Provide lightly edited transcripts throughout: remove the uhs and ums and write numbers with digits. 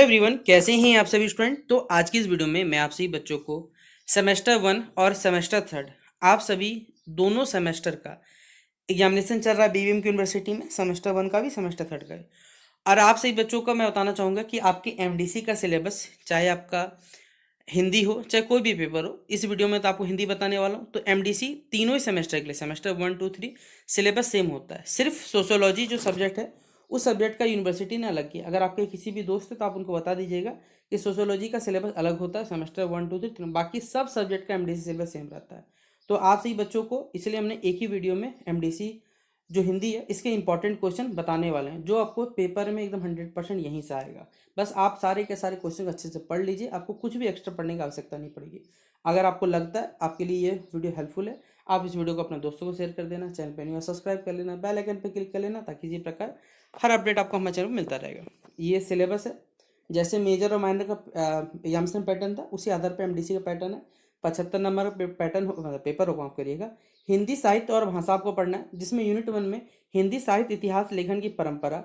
Everyone, कैसे हैं आप सभी स्टूडेंट। तो आज की इस वीडियो में मैं आप सभी बच्चों को सेमेस्टर 1 और सेमेस्टर 3 आप सभी दोनों सेमेस्टर का एग्जामिनेशन चल रहा है बीवीएम की यूनिवर्सिटी में, सेमेस्टर 1 का भी सेमेस्टर 3 का भी। और आप सभी बच्चों को मैं बताना चाहूँगा कि आपकी एमडीसी का सिलेबस, चाहे आपका हिंदी हो चाहे कोई भी पेपर हो, इस वीडियो में तो आपको हिंदी बताने वाला हूँ। तो एमडीसी तीनों ही सेमेस्टर के लिए, सेमेस्टर 1 2 3 सिलेबस सेम होता है। सिर्फ सोशियोलॉजी जो सब्जेक्ट है उस सब्जेक्ट का यूनिवर्सिटी ने अलग किया। अगर आपके किसी भी दोस्त है तो आप उनको बता दीजिएगा कि सोशियोलॉजी का सिलेबस अलग होता है सेमेस्टर 1 2 3, बाकी सब सब्जेक्ट का एमडीसी सिलेबस सेम रहता है। तो आप सही बच्चों को इसलिए हमने एक ही वीडियो में एमडीसी जो हिंदी है इसके इंपॉर्टेंट क्वेश्चन बताने वाले हैं, जो आपको पेपर में एकदम 100% यहीं से आएगा। बस आप सारे के सारे क्वेश्चन अच्छे से पढ़ लीजिए, आपको कुछ भी एक्स्ट्रा पढ़ने की आवश्यकता नहीं पड़ेगी। अगर आपको लगता है आपके लिए ये वीडियो हेल्पफुल है, आप इस वीडियो को अपने दोस्तों को शेयर कर देना, चैनल पर न्यू सब्सक्राइब कर लेना, बेल आइकन पर क्लिक कर लेना, ताकि इसी प्रकार हर अपडेट आपको हमारे चैनल पर मिलता रहेगा। ये सिलेबस है, जैसे मेजर और माइनर का एग्जामिनेशन पैटर्न था उसी आधार पर एमडीसी का पैटर्न है। 75 नंबर पैटर्न पेपर होगा, आप करिएगा। हिंदी साहित्य और भाषा आपको पढ़ना है, जिसमें यूनिट 1 में हिंदी साहित्य इतिहास लेखन की परंपरा,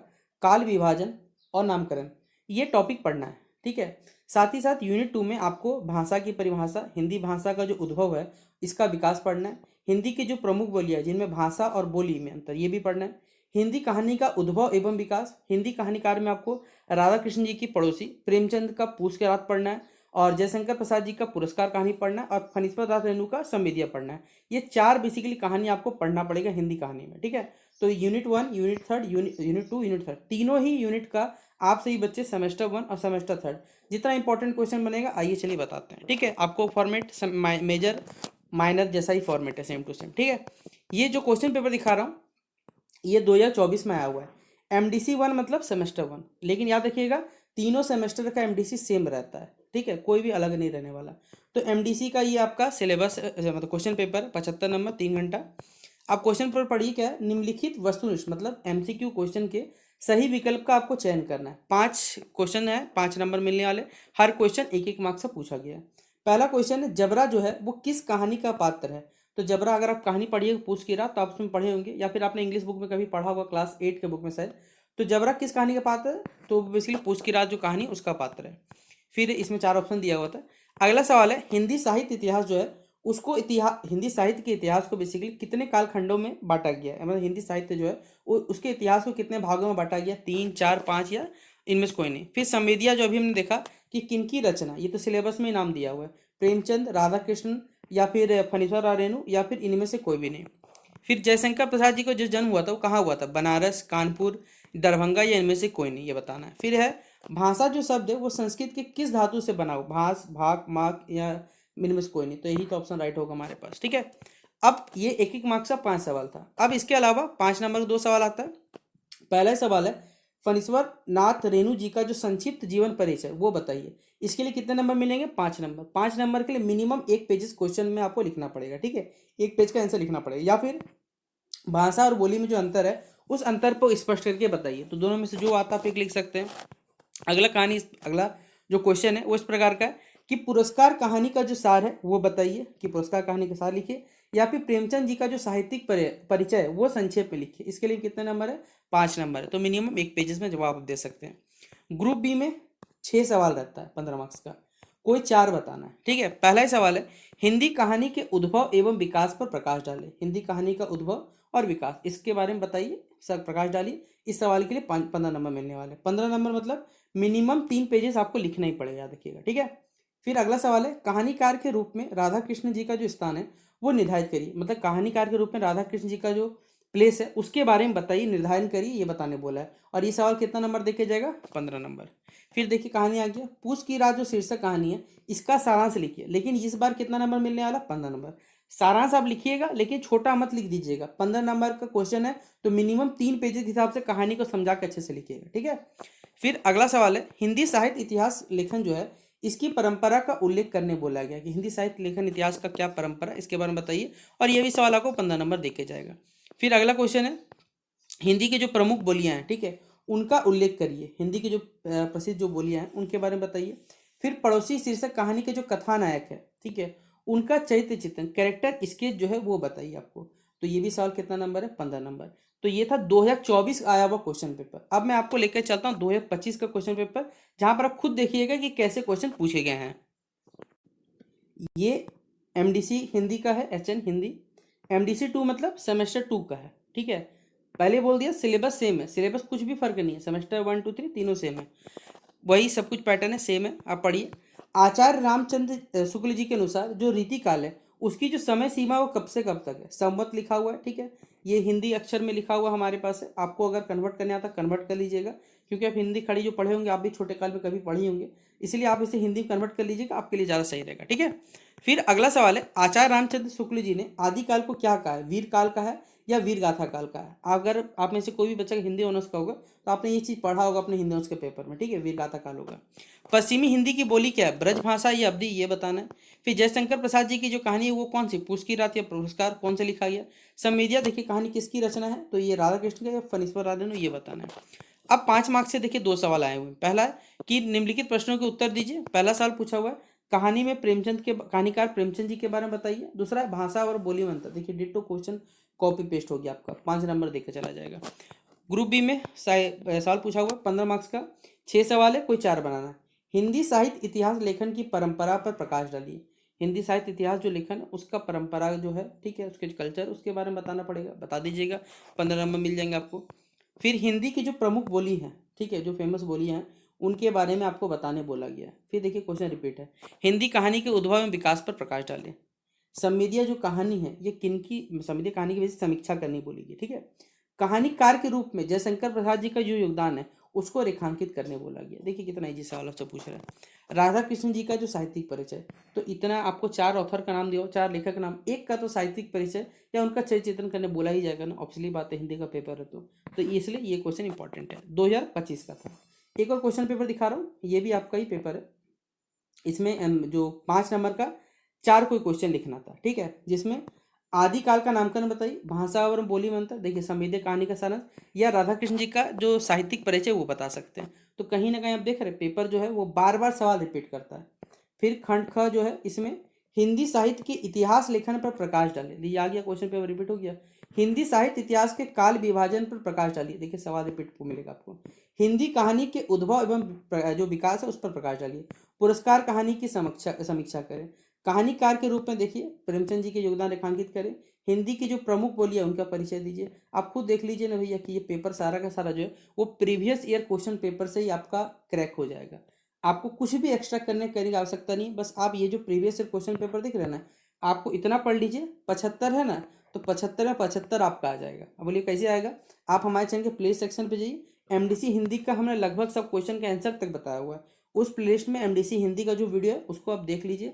काल विभाजन और नामकरण, ये टॉपिक पढ़ना है। ठीक है। साथ ही साथ यूनिट 2 में आपको भाषा की परिभाषा, हिंदी भाषा का जो उद्भव है इसका विकास पढ़ना है। हिंदी की जो प्रमुख बोलियां है जिनमें भाषा और बोली में अंतर, ये भी पढ़ना है। हिंदी कहानी का उद्भव एवं विकास, हिंदी कहानीकार में आपको राधा कृष्ण जी की पड़ोसी प्रेमचंद का पूस के रात पढ़ना है, और जयशंकर प्रसाद जी का पुरस्कार कहानी पढ़ना है, और फणीश्वर दास रेणु का संवेदिया पढ़ना है। ये चार बेसिकली कहानी आपको पढ़ना पड़ेगा हिंदी कहानी में। ठीक है। तो यूनिट 1, यूनिट 3, यूनिट 2, यूनिट 3, तीनों ही यूनिट का आप सही बच्चे सेमेस्टर 1 और सेमेस्टर 3 जितना इंपॉर्टेंट क्वेश्चन बनेगा, आइए चलिए बताते हैं। ठीक है। आपको फॉर्मेट मेजर माइनर जैसा ही फॉर्मेट है, सेम टू सेम। ठीक है। ये जो क्वेश्चन पेपर दिखा रहा हूँ ये 2024 में आया हुआ है। एमडीसी 1 मतलब सेमेस्टर 1, लेकिन याद रखिएगा तीनों सेमेस्टर का एमडीसी सेम रहता है। ठीक है, कोई भी अलग नहीं रहने वाला। तो एमडीसी का ये आपका सिलेबस मतलब क्वेश्चन पेपर 75 नंबर 3 घंटा। आप क्वेश्चन पेपर पढ़िए क्या है, निम्नलिखित वस्तुनिष्ठ मतलब एमसीक्यू क्वेश्चन के सही विकल्प का आपको चयन करना है। 5 क्वेश्चन है, 5 नंबर मिलने वाले, हर क्वेश्चन एक एक मार्क्स से पूछा गया है। पहला क्वेश्चन है, जबरा जो है वो किस कहानी का पात्र है। तो जबरा अगर आप कहानी पढ़िए पूछ की रात, तो आप उसमें पढ़े होंगे या फिर आपने इंग्लिश बुक में कभी पढ़ा होगा, क्लास 8 के बुक में शायद। तो जबरा किस कहानी का पात्र है, तो बेसिकली पूछ की रात जो कहानी उसका पात्र है। फिर इसमें 4 ऑप्शन दिया हुआ था। अगला सवाल है, हिंदी साहित्य इतिहास जो है उसको इतिहास, हिंदी साहित्य के इतिहास को बेसिकली कितने कालखंडों में बांटा गया है, मतलब हिंदी साहित्य जो है वो उसके इतिहास को कितने भागों में बांटा गया, 3 4 5 या इनमें से कोई नहीं। फिर संवेदिया जो अभी हमने देखा कि किनकी रचना, ये तो सिलेबस में ही नाम दिया हुआ है, प्रेमचंद, राधा कृष्ण या फिर फणीश्वर रेणु या फिर इनमें से कोई भी नहीं। फिर जयशंकर प्रसाद जी को जो जन्म हुआ था वो कहाँ हुआ था, बनारस, कानपुर, दरभंगा या इनमें से कोई नहीं, ये बताना है। फिर है भाषा जो शब्द है वो संस्कृत के किस धातु से बना हो, भास, भाग, माग या इनमें से कोई नहीं, तो यही तो ऑप्शन राइट होगा हमारे पास। ठीक है। अब ये एक एक मार्क्स का 5 सवाल था। अब इसके अलावा 5 नंबर का 2 सवाल आता है। पहला सवाल है, फणीश्वर नाथ रेणु जी का जो संक्षिप्त जीवन परिचय वो बताइए। इसके लिए कितने नंबर मिलेंगे, 5 नंबर। 5 नंबर के लिए मिनिमम एक पेजेस क्वेश्चन में आपको लिखना पड़ेगा। ठीक है, एक पेज का आंसर लिखना पड़ेगा। या फिर भाषा और बोली में जो अंतर है उस अंतर को स्पष्ट करके बताइए। तो दोनों में से जो आता आप एक लिख सकते हैं। अगला जो क्वेश्चन है वो इस प्रकार का है कि पुरस्कार कहानी का जो सार है वो बताइए, कि पुरस्कार कहानी का सार लिखिए। या फिर प्रेमचंद जी का जो साहित्यिक परिचय है वो संक्षेप में लिखिए। इसके लिए कितने नंबर है, 5 नंबर है। तो मिनिमम एक पेजेस में जवाब आप दे सकते हैं। ग्रुप बी में 6 सवाल रहता है 15 मार्क्स का, कोई 4 बताना है। ठीक है। पहला ही सवाल है, हिंदी कहानी के उद्भव एवं विकास पर प्रकाश डालें। हिंदी कहानी का उद्भव और विकास इसके बारे में बताइए, सर प्रकाश डालिए। इस सवाल के लिए 15 नंबर मिलने वाले। 15 नंबर मतलब मिनिमम 3 पेजेस आपको लिखना ही पड़ेगा, याद रखिएगा। ठीक है। फिर अगला सवाल है, कहानीकार के रूप में राधा कृष्ण जी का जो स्थान है वो निर्धारित करिए। मतलब कहानीकार के रूप में राधा कृष्ण जी का जो प्लेस है उसके बारे में बताइए, निर्धारण करिए, ये बताने बोला है। और ये सवाल कितना नंबर देखे जाएगा, 15 नंबर। फिर देखिए कहानी आ गया, पूछ की रात जो शीर्षक कहानी है इसका सारांश लिखिए। लेकिन इस बार कितना नंबर मिलने वाला, 15 नंबर। सारांश आप लिखिएगा लेकिन छोटा मत लिख दीजिएगा, 15 नंबर का क्वेश्चन है तो मिनिमम 3 पेजेस के हिसाब से कहानी को समझा के अच्छे से लिखिएगा। ठीक है। फिर अगला सवाल है, हिंदी साहित्य इतिहास लेखन जो है इसकी परंपरा का उल्लेख करने बोला गया, कि हिंदी साहित्य लेखन इतिहास का क्या परंपरा, इसके बारे में बताइए। और ये भी सवाल आपको 15 नंबर देके जाएगा। फिर अगला क्वेश्चन है, हिंदी की जो प्रमुख बोलियां हैं, ठीक है, उनका उल्लेख करिए। हिंदी की जो प्रसिद्ध जो बोलियां हैं उनके बारे में बताइए। फिर पड़ोसी शीर्षक कहानी के जो कथानायक है, ठीक है, उनका चरित्र चित्रण कैरेक्टर स्केच जो है वो बताइए आपको। तो ये भी सवाल कितना नंबर है, 15 नंबर। तो ये था 2024 आया हुआ क्वेश्चन पेपर। अब मैं आपको लेकर चलता हूँ 2025 का क्वेश्चन पेपर, जहां पर आप खुद देखिएगा कि कैसे क्वेश्चन पूछे गए हैं। ये एमडीसी हिंदी का है, एचएन हिंदी। एमडीसी 2 मतलब सेमेस्टर 2 का है, ठीक है। पहले बोल दिया सिलेबस सेम है, सिलेबस कुछ भी फर्क नहीं है, सेमेस्टर 1 2 3 तीनों सेम है, वही सब कुछ पैटर्न है, सेम है। आप पढ़िए। आचार्य रामचंद्र शुक्ल जी के अनुसार जो रीति काल है उसकी जो समय सीमा वो कब से कब तक है, संवत लिखा हुआ है, ठीक है। ये हिंदी अक्षर में लिखा हुआ हमारे पास है। आपको अगर कन्वर्ट करने आता कन्वर्ट कर लीजिएगा, क्योंकि आप हिंदी खड़ी जो पढ़े होंगे, आप भी छोटे काल में कभी पढ़ी होंगे, इसलिए आप इसे हिंदी में कन्वर्ट कर लीजिएगा, आपके लिए ज़्यादा सही रहेगा, ठीक है। फिर अगला सवाल है, आचार्य रामचंद्र शुक्ल जी ने आदिकाल को क्या कहा है, वीर काल का है या वीर गाथा काल का है। अगर आप में से कोई भी बच्चा हिंदी ऑनर्स का होगा तो आपने ये चीज़ पढ़ा होगा अपने हिंदी ऑनर्स के पेपर में, ठीक है, वीर गाथा काल होगा। पश्चिमी हिंदी की बोली क्या है, ब्रज भाषा या अवधी, ये बताना है। फिर जयशंकर प्रसाद जी की जो कहानी है वो कौन सी, पूस की रात या पुरस्कार, कौन से लिखा गया। सममिदिया देखिए कहानी किसकी रचना है, तो ये राधा कृष्ण का या फणीश्वर राधा ने, ये बताना है। अब 5 मार्क्स से देखिए 2 सवाल आए हुए हैं। पहला है कि निम्नलिखित प्रश्नों के उत्तर दीजिए। पहला सवाल पूछा हुआ है, कहानी में प्रेमचंद के कहानीकार प्रेमचंद जी के बारे में बताइए। दूसरा है भाषा और बोली मंत्र, देखिए डिट्टो क्वेश्चन कॉपी पेस्ट हो गया आपका, 5 नंबर देकर चला जाएगा। ग्रुप बी में सवाल पूछा हुआ 15 मार्क्स का, 6 सवाल है, कोई 4 बनाना है। हिंदी साहित्य इतिहास लेखन की परंपरा पर प्रकाश डालिए। हिंदी साहित्य इतिहास जो लेखन है उसका परंपरा जो है, ठीक है, उसके कल्चर उसके बारे में बताना पड़ेगा, बता दीजिएगा, 15 नंबर मिल जाएंगे आपको। फिर हिंदी की जो प्रमुख बोली है, ठीक है, जो फेमस बोलियाँ हैं उनके बारे में आपको बताने बोला गया है। फिर देखिए क्वेश्चन रिपीट है, हिंदी कहानी के उद्भव एवं विकास पर प्रकाश डालें। सममिदिया जो कहानी है ये किनकी, सममिदिया कहानी की वजह से समीक्षा करनी बोलेगी, ठीक है। कहानीकार के रूप में जयशंकर प्रसाद जी का जो योगदान है उसको रेखांकित करने बोला गया। देखिए कितना इजी सवाल आपसे पूछ रहा है। राधा कृष्ण जी का जो साहित्यिक परिचय, तो इतना आपको 4 ऑथर का नाम दिया, 4 लेखक का नाम, एक का तो साहित्यिक परिचय या उनका चरित्र चित्रण करने बोला ही जाएगा ना, ऑब्वियसली बात है, हिंदी का पेपर है तो इसलिए ये क्वेश्चन इंपॉर्टेंट है, 2025 का था। एक और क्वेश्चन पेपर दिखा रहा हूँ, ये भी आपका ही पेपर है। इसमें जो 5 नंबर का 4 कोई क्वेश्चन लिखना था, ठीक है, जिसमें आदिकाल का नामकरण बताइए, भाषा और बोली मंत्र, देखिए समृद्ध कहानी का सारांश, या राधा कृष्ण जी का जो साहित्यिक परिचय वो बता सकते हैं। तो कहीं ना कहीं आप देख रहे हैं पेपर जो है वो बार बार सवाल रिपीट करता है। फिर खंड ख जो है इसमें हिंदी साहित्य के इतिहास लेखन पर प्रकाश डालिए, ये आ गया, क्वेश्चन पेपर रिपीट हो गया। हिंदी साहित्य इतिहास के काल विभाजन पर प्रकाश डालिए, देखिए सवाल रिपीट मिलेगा आपको। हिंदी कहानी के उद्भव एवं जो विकास है उस पर प्रकाश डालिए। पुरस्कार कहानी की समीक्षा करें। कहानीकार के रूप में देखिए प्रेमचंद जी के योगदान रेखांकित करें। हिंदी की जो प्रमुख बोली है उनका परिचय दीजिए। आप खुद देख लीजिए ना भैया कि ये पेपर सारा का सारा जो है वो प्रीवियस ईयर क्वेश्चन पेपर से ही आपका क्रैक हो जाएगा। आपको कुछ भी एक्स्ट्रा करने की आवश्यकता नहीं, बस आप ये जो प्रीवियस ईयर क्वेश्चन पेपर दिख रहे हैं ना, आपको इतना पढ़ लीजिए, 75 है ना, तो 75 में 75 आपका आ जाएगा। अब बोलिए कैसे आएगा, आप हमारे चैनल के प्ले सेक्शन पे जाइए, एमडीसी हिंदी का हमने लगभग सब क्वेश्चन का आंसर तक बताया हुआ है। उस प्लेलिस्ट में एमडीसी हिंदी का जो वीडियो है उसको आप देख लीजिए,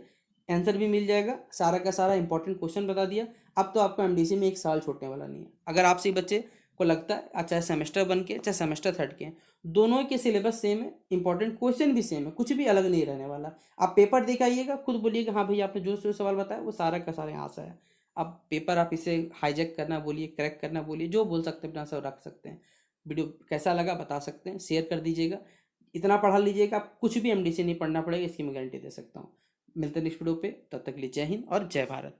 आंसर भी मिल जाएगा, सारा का सारा इंपॉर्टेंट क्वेश्चन बता दिया। अब तो आपको एमडीसी में 1 साल छूटने वाला नहीं है। अगर आपसे बच्चे को लगता है चाहे सेमेस्टर 1 के चाहे सेमेस्टर 3 के, दोनों के सिलेबस सेम है, इंपॉर्टेंट क्वेश्चन भी सेम है, कुछ भी अलग नहीं रहने वाला। आप पेपर देख आइएगा, खुद बोलिएगा हाँ भैया आपने जो जो सवाल बताया वो सारा का सारा यहाँ से है। अब पेपर आप इसे हाईजैक करना बोलिए, क्रैक करना बोलिए, जो बोल सकते हैं अपना सब रख सकते हैं। वीडियो कैसा लगा बता सकते हैं, शेयर कर दीजिएगा, इतना पढ़ा लीजिएगा, आप कुछ भी एमडीसी नहीं पढ़ना पड़ेगा, इसकी मैं गारंटी दे सकता हूँ। मिलते हैं नेक्स्ट वीडियो पे, तब तक के लिए जय हिंद और जय भारत।